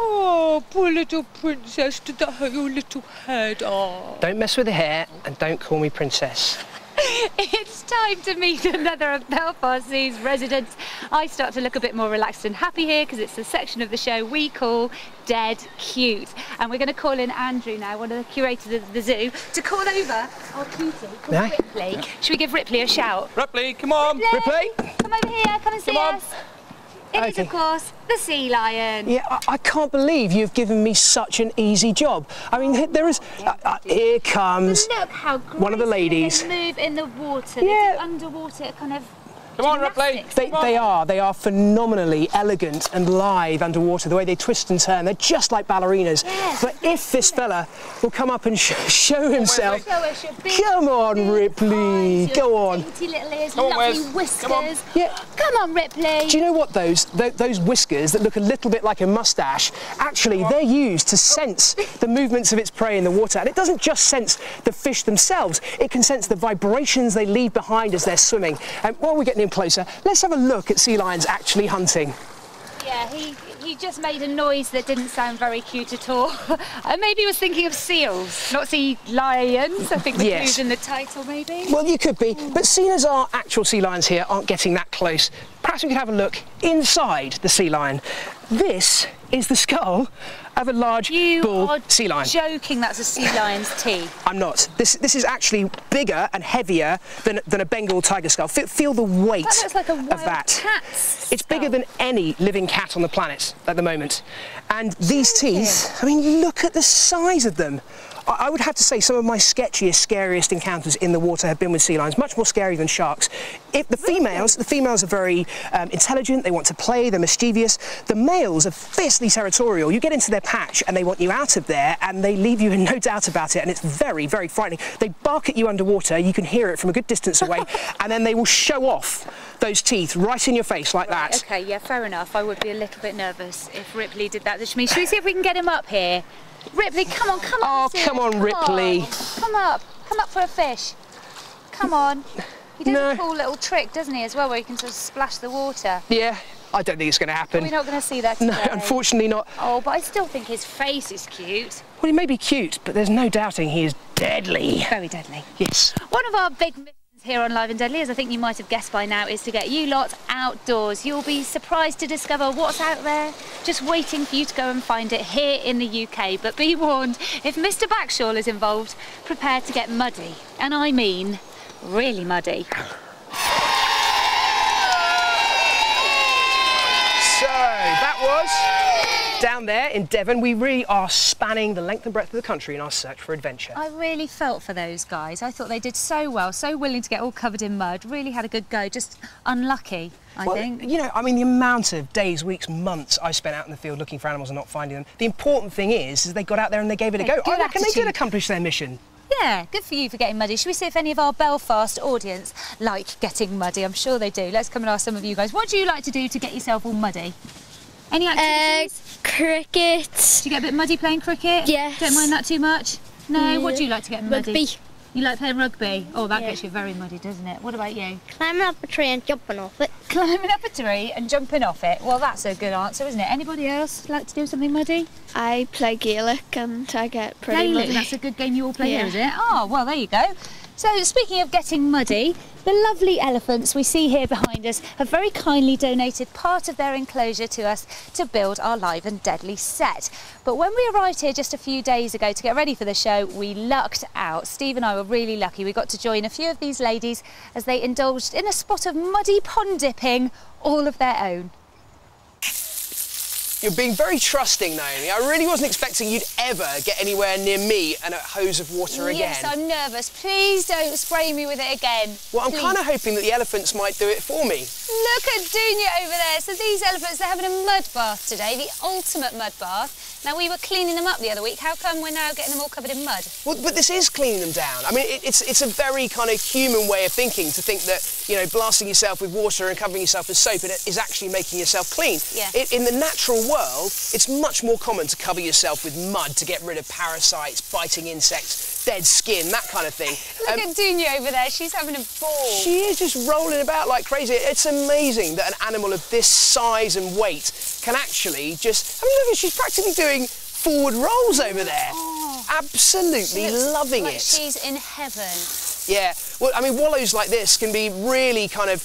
Oh, poor little princess. Did that hurt your little head? Oh. Don't mess with the hair and don't call me princess. It's time to meet another of Belfast Zoo's residents. I start to look a bit more relaxed and happy here because it's the section of the show we call Dead Cute. And we're going to call in Andrew now, one of the curators of the zoo, to call over our cutie called Ripley. Should we give Ripley a shout? Ripley, come on! Ripley? Come over here, come and see us. It is, of course, the sea lion. Yeah, I can't believe you've given me such an easy job. I mean, there is... here comes But look how one of the ladies. They move in the water. Yeah. They do underwater kind of... Come on, Ripley. They are phenomenally elegant and lithe underwater, the way they twist and turn. They're just like ballerinas. Yes, but if this fella will come up and show himself... Show us your big, Come on, Ripley, eyes, go on. Dainty little ears, Come on, lovely Wes. whiskers. Come on. Yeah. Come on, Ripley. Do you know what, those whiskers that look a little bit like a moustache, actually they're used to sense the movements of its prey in the water. And it doesn't just sense the fish themselves, it can sense the vibrations they leave behind as they're swimming. And while we're getting in closer, let's have a look at sea lions actually hunting. Yeah, he just made a noise that didn't sound very cute at all. Maybe he was thinking of seals, not sea lions. I think the clue's in the title, maybe. Well, you could be, but seeing as our actual sea lions here aren't getting that close, perhaps we could have a look inside the sea lion. This is the skull of a large bull sea lion. You are joking that's a sea lion's teeth. I'm not. This is actually bigger and heavier than a Bengal tiger skull. Feel the weight That looks like a wild of that. cat's It's bigger than any living cat on the planet at the moment. And these teeth, I mean, look at the size of them. I would have to say some of my sketchiest, scariest encounters in the water have been with sea lions, much more scary than sharks. The females are very intelligent, they want to play, they're mischievous. The males are fiercely territorial. You get into their patch and they want you out of there and they leave you in no doubt about it, and it's very, very frightening. They bark at you underwater, you can hear it from a good distance away, and then they will show off those teeth right in your face like that. Okay, yeah, fair enough. I would be a little bit nervous if Ripley did that to me. Should we see if we can get him up here? Ripley, come on, come on. Oh, come on, Ripley. Come up for a fish. Come on. He does a cool little trick, doesn't he, as well, where he can sort of splash the water. Yeah, I don't think it's going to happen. We're not going to see that today. No, unfortunately not. Oh, but I still think his face is cute. Well, he may be cute, but there's no doubting he is deadly. Very deadly. Yes. One of our big missions here on Live and Deadly, as I think you might have guessed by now, is to get you lot outdoors. You'll be surprised to discover what's out there, just waiting for you to go and find it here in the UK. But be warned, if Mr. Backshall is involved, prepare to get muddy. And I mean, really muddy. So, that was down there in Devon. We really are spanning the length and breadth of the country in our search for adventure. I really felt for those guys. I thought they did so well, so willing to get all covered in mud. Really had a good go, just unlucky, I think. You know, I mean, the amount of days, weeks, months I spent out in the field looking for animals and not finding them. The important thing is they got out there and they gave it a go. I reckon they did accomplish their mission. Yeah, good for you for getting muddy. Should we see if any of our Belfast audience like getting muddy? I'm sure they do. Let's come and ask some of you guys. What do you like to do to get yourself all muddy? Any activities? Cricket. Do you get a bit muddy playing cricket? Yes. Don't mind that too much? No? What do you like to get muddy? Rugby. You like playing rugby? Oh, that gets you very muddy, doesn't it? What about you? Climbing up a tree and jumping off it. Climbing up a tree and jumping off it. Well, that's a good answer, isn't it? Anybody else like to do something muddy? I play Gaelic and I get pretty muddy. That's a good game you all play here, is it? Oh, well, there you go. So, speaking of getting muddy, the lovely elephants we see here behind us have very kindly donated part of their enclosure to us to build our Live and Deadly set. But when we arrived here just a few days ago to get ready for the show, we lucked out. Steve and I were really lucky. We got to join a few of these ladies as they indulged in a spot of muddy pond dipping all of their own. You're being very trusting, Naomi. I really wasn't expecting you'd ever get anywhere near me and a hose of water again. Yes, I'm nervous. Please don't spray me with it again. Well, I'm kind of hoping that the elephants might do it for me. Look at Dunya over there. So these elephants, they're having a mud bath today, the ultimate mud bath. Now, we were cleaning them up the other week. How come we're now getting them all covered in mud? Well, but this is cleaning them down. I mean, it's a very kind of human way of thinking to think that, you know, blasting yourself with water and covering yourself with soap is actually making yourself clean. Yeah. In the natural world, it's much more common to cover yourself with mud to get rid of parasites, biting insects, dead skin, that kind of thing. Look at Dunya over there, she's having a ball. She is just rolling about like crazy. It's amazing that an animal of this size and weight can actually just... I mean, look, she's practically doing forward rolls over there. Oh. Absolutely loving like it. She's in heaven. Yeah, well, I mean, wallows like this can be really kind of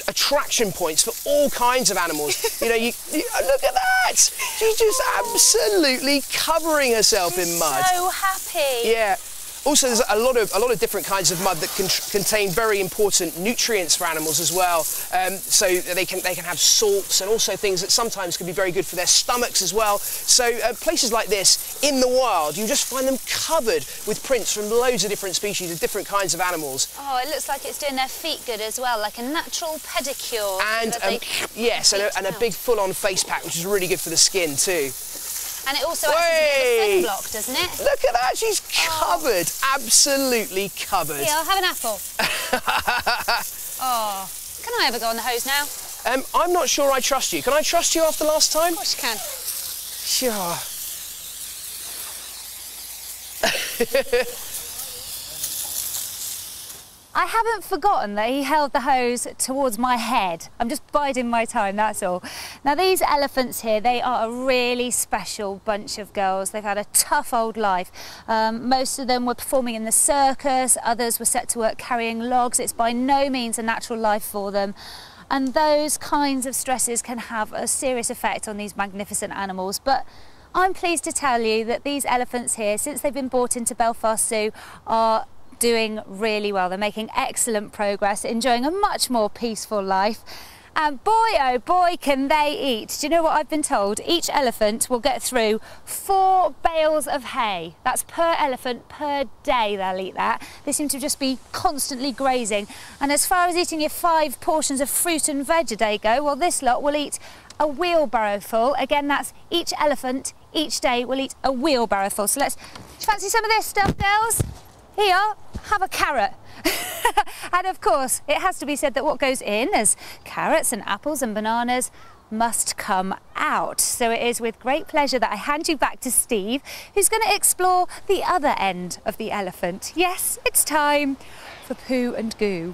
attraction points for all kinds of animals. You know, you look at that. She's just absolutely covering herself in mud. So happy. Yeah. Also, there's a lot of different kinds of mud that can contain very important nutrients for animals as well. So they can have salts and also things that sometimes can be very good for their stomachs as well. So places like this in the wild, you just find them covered with prints from loads of different species of different kinds of animals. Oh, it looks like it's doing their feet good as well, like a natural pedicure. And yes, and a big full-on face pack, which is really good for the skin too. And it also acts as a sunblock, doesn't it? Look at that, she's covered, absolutely covered. Here, I'll have an apple. Oh, can I ever go on the hose now? I'm not sure I trust you. Can I trust you after last time? Of course you can. Sure. I haven't forgotten that he held the hose towards my head. I'm just biding my time, that's all. Now these elephants here, they are a really special bunch of girls. They've had a tough old life. Most of them were performing in the circus, others were set to work carrying logs. It's by no means a natural life for them. And those kinds of stresses can have a serious effect on these magnificent animals. But I'm pleased to tell you that these elephants here, since they've been brought into Belfast Zoo, are doing really well. They're making excellent progress, enjoying a much more peaceful life. And boy, oh boy, can they eat. Do you know what I've been told? Each elephant will get through 4 bales of hay. That's per elephant per day they'll eat that. They seem to just be constantly grazing. And as far as eating your 5 portions of fruit and veg a day go, well, this lot will eat a wheelbarrow full. Again, that's each elephant each day will eat a wheelbarrow full. So do you fancy some of this stuff, girls? Here, have a carrot. And of course, it has to be said that what goes in as carrots and apples and bananas must come out. So it is with great pleasure that I hand you back to Steve, who's going to explore the other end of the elephant. Yes, it's time for poo and goo.